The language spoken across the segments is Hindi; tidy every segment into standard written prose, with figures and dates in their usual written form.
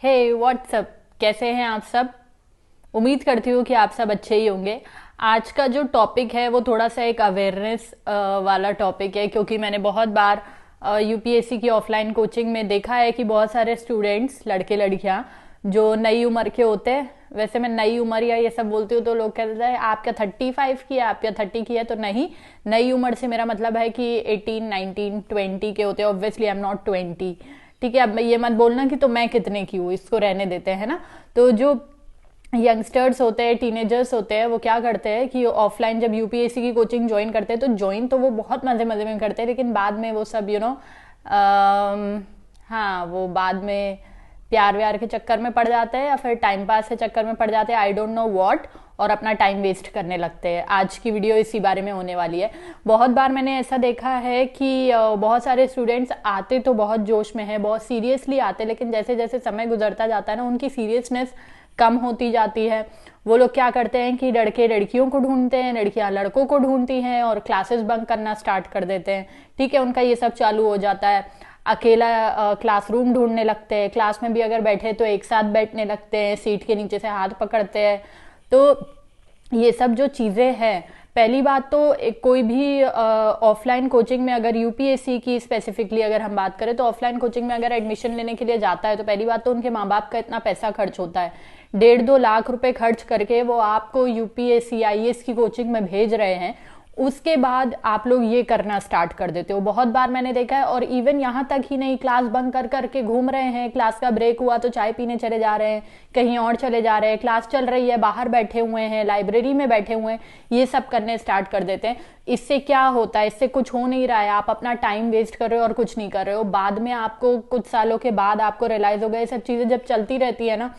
हे व्हाट्सअप, कैसे हैं आप सब। उम्मीद करती हूँ कि आप सब अच्छे ही होंगे। आज का जो टॉपिक है वो थोड़ा सा एक अवेयरनेस वाला टॉपिक है, क्योंकि मैंने बहुत बार यूपीएससी की ऑफलाइन कोचिंग में देखा है कि बहुत सारे स्टूडेंट्स, लड़के लड़कियां जो नई उम्र के होते हैं। वैसे मैं नई उम्र या ये सब बोलती हूँ तो लोग कहते हैं आप क्या 35 की है, आप क्या 30 की है। तो नहीं, नई उम्र से मेरा मतलब है कि 18, 19, 20 के होते हैं। Obviously I am not 20। ठीक है, अब ये मत बोलना कि तो मैं कितने की हूँ, इसको रहने देते हैं ना। तो जो यंगस्टर्स होते हैं, टीनेजर्स होते हैं, वो क्या करते हैं कि ऑफलाइन जब यूपीएससी की कोचिंग ज्वाइन करते हैं तो ज्वाइन तो वो बहुत मजे मजे में करते हैं, लेकिन बाद में वो सब हाँ, वो बाद में प्यार व्यार के चक्कर में पड़ जाते हैं या फिर टाइम पास के चक्कर में पड़ जाते हैं, आई डोंट नो व्हाट, और अपना टाइम वेस्ट करने लगते हैं। आज की वीडियो इसी बारे में होने वाली है। बहुत बार मैंने ऐसा देखा है कि बहुत सारे स्टूडेंट्स आते तो बहुत जोश में है, बहुत सीरियसली आते, लेकिन जैसे जैसे समय गुजरता जाता है ना, उनकी सीरियसनेस कम होती जाती है। वो लोग क्या करते हैं कि लड़के लड़कियों को ढूंढते हैं, लड़कियां लड़कों को ढूंढती हैं और क्लासेस बंक करना स्टार्ट कर देते हैं। ठीक है, उनका ये सब चालू हो जाता है। अकेला क्लासरूम ढूंढने लगते हैं, क्लास में भी अगर बैठे तो एक साथ बैठने लगते हैं, सीट के नीचे से हाथ पकड़ते हैं। तो ये सब जो चीज़ें हैं, पहली बात तो कोई भी ऑफलाइन कोचिंग में अगर यूपीएससी की स्पेसिफिकली अगर हम बात करें तो ऑफलाइन कोचिंग में अगर एडमिशन लेने के लिए जाता है तो पहली बात तो उनके माँ बाप का इतना पैसा खर्च होता है। 1.5-2 लाख रुपए खर्च करके वो आपको यूपीएससी आईएएस की कोचिंग में भेज रहे हैं। उसके बाद आप लोग ये करना स्टार्ट कर देते हो, बहुत बार मैंने देखा है। और इवन यहाँ तक ही नहीं, क्लास बंक कर करके घूम रहे हैं, क्लास का ब्रेक हुआ तो चाय पीने चले जा रहे हैं, कहीं और चले जा रहे हैं, क्लास चल रही है बाहर बैठे हुए हैं, लाइब्रेरी में बैठे हुए हैं, ये सब करने स्टार्ट कर देते हैं। इससे क्या होता है, इससे कुछ हो नहीं रहा है, आप अपना टाइम वेस्ट कर रहे हो और कुछ नहीं कर रहे हो। बाद में आपको कुछ सालों के बाद आपको रियलाइज होगा, ये सब चीजें जब चलती रहती है ना,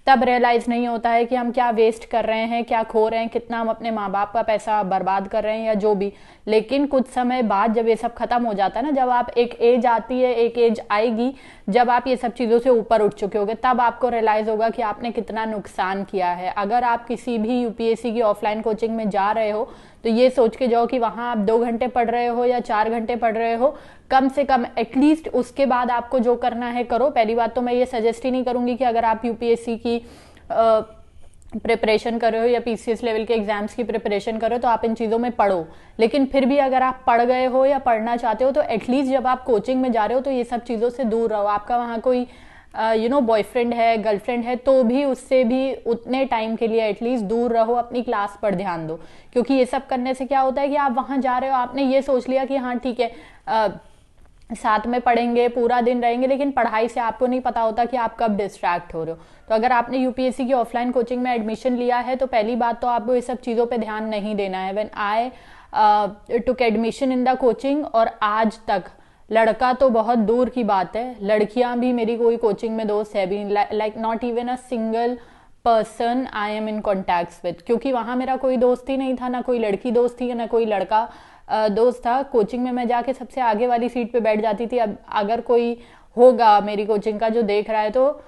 तब रियलाइज नहीं होता है कि हम क्या वेस्ट कर रहे हैं, क्या खो रहे हैं, कितना हम अपने माँ बाप का पैसा बर्बाद कर रहे हैं या जो भी। लेकिन कुछ समय बाद जब ये सब खत्म हो जाता है ना, जब आप एक एज आती है, एक एज आएगी जब आप ये सब चीजों से ऊपर उठ चुके होगे, तब आपको रियलाइज होगा कि आपने कितना नुकसान किया है। अगर आप किसी भी यूपीएससी की ऑफलाइन कोचिंग में जा रहे हो तो ये सोच के जाओ कि वहां आप 2 घंटे पढ़ रहे हो या 4 घंटे पढ़ रहे हो, कम से कम एटलीस्ट उसके बाद आपको जो करना है करो। पहली बात तो मैं ये सजेस्ट ही नहीं करूंगी कि अगर आप यूपीएससी की प्रिपरेशन कर रहे हो या पीसीएस लेवल के एग्जाम्स की प्रिपरेशन कर रहे हो तो आप इन चीज़ों में पढ़ो। लेकिन फिर भी अगर आप पढ़ गए हो या पढ़ना चाहते हो तो एटलीस्ट जब आप कोचिंग में जा रहे हो तो ये सब चीज़ों से दूर रहो। आपका वहाँ कोई बॉयफ्रेंड है, गर्लफ्रेंड है, तो भी उससे भी उतने टाइम के लिए एटलीस्ट दूर रहो, अपनी क्लास पर ध्यान दो। क्योंकि ये सब करने से क्या होता है कि आप वहाँ जा रहे हो, आपने ये सोच लिया कि हाँ ठीक है, साथ में पढ़ेंगे, पूरा दिन रहेंगे, लेकिन पढ़ाई से आपको नहीं पता होता कि आप कब डिस्ट्रैक्ट हो रहे हो। तो अगर आपने यूपीएससी की ऑफलाइन कोचिंग में एडमिशन लिया है तो पहली बात तो आपको ये सब चीज़ों पे ध्यान नहीं देना है। When I took admission in the coaching, और आज तक लड़का तो बहुत दूर की बात है, लड़कियां भी मेरी कोई कोचिंग में दोस्त है भी, like not even a single person I am in contact with, क्योंकि वहां मेरा कोई दोस्त ही नहीं था, ना कोई लड़की दोस्त थी ना कोई लड़का दोस्त था। कोचिंग में मैं जाके सबसे आगे वाली सीट पे बैठ जाती थी। अब अगर कोई होगा मेरी कोचिंग का जो देख रहा है तो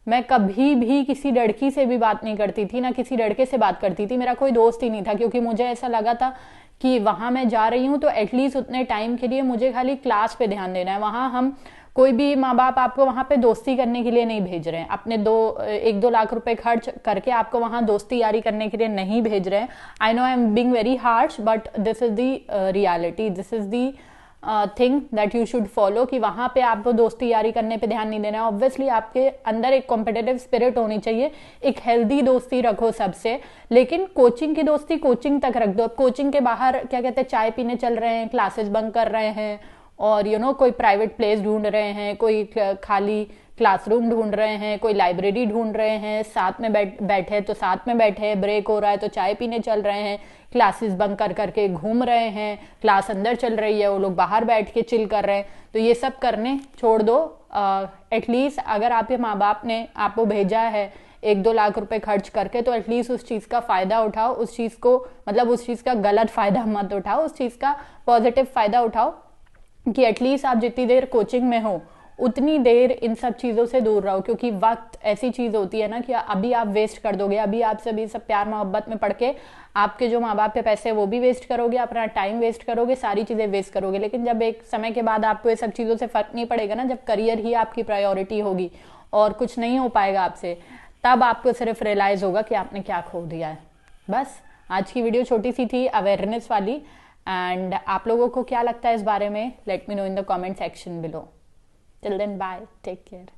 मैं कभी भी किसी लड़की से भी बात नहीं करती थी, ना किसी लड़के से बात करती थी, मेरा कोई दोस्त ही नहीं था, क्योंकि मुझे ऐसा लगा था कि वहां मैं जा रही हूँ तो एटलीस्ट उतने टाइम के लिए मुझे खाली क्लास पे ध्यान देना है। वहां हम कोई भी माँ बाप आपको वहां पे दोस्ती करने के लिए नहीं भेज रहे हैं, अपने 1-2 लाख रुपए खर्च करके आपको वहां दोस्ती यारी करने के लिए नहीं भेज रहे हैं। I know I am being very harsh, but this is the reality, this is the thing that you should follow, कि वहां पे आपको दोस्ती यारी करने पे ध्यान नहीं देना है। ऑब्वियसली आपके अंदर एक कॉम्पिटिटिव स्पिरिट होनी चाहिए, एक हेल्दी दोस्ती रखो सबसे, लेकिन कोचिंग की दोस्ती कोचिंग तक रख दो। अब कोचिंग के बाहर क्या कहते हैं, चाय पीने चल रहे हैं, क्लासेस बंक कर रहे हैं, और कोई प्राइवेट प्लेस ढूंढ रहे हैं, कोई खाली क्लासरूम ढूंढ रहे हैं, कोई लाइब्रेरी ढूंढ रहे हैं, साथ में बैठे तो साथ में बैठे, ब्रेक हो रहा है तो चाय पीने चल रहे हैं, क्लासेस बंक कर करके घूम रहे हैं, क्लास अंदर चल रही है, वो लोग बाहर बैठ के चिल कर रहे हैं। तो ये सब करने छोड़ दो। एटलीस्ट अगर आपके माँ बाप ने आपको भेजा है 1-2 लाख रुपए खर्च करके, तो एटलीस्ट उस चीज का फायदा उठाओ, उस चीज को मतलब उस चीज का गलत फायदा मत उठाओ, उस चीज का पॉजिटिव फायदा उठाओ कि एटलीस्ट आप जितनी देर कोचिंग में हो उतनी देर इन सब चीज़ों से दूर रहो। क्योंकि वक्त ऐसी चीज़ होती है ना कि अभी आप वेस्ट कर दोगे, अभी आप सभी सब प्यार मोहब्बत में पढ़ के आपके जो माँ बाप के पैसे वो भी वेस्ट करोगे, अपना टाइम वेस्ट करोगे, सारी चीज़ें वेस्ट करोगे। लेकिन जब एक समय के बाद आपको ये सब चीज़ों से फर्क नहीं पड़ेगा ना, जब करियर ही आपकी प्रायोरिटी होगी और कुछ नहीं हो पाएगा आपसे, तब आपको सिर्फ रियलाइज होगा कि आपने क्या खो दिया है। बस आज की वीडियो छोटी सी थी, अवेयरनेस वाली। एंड आप लोगों को क्या लगता है इस बारे में, let me know in the comment section below. Till then bye, take care.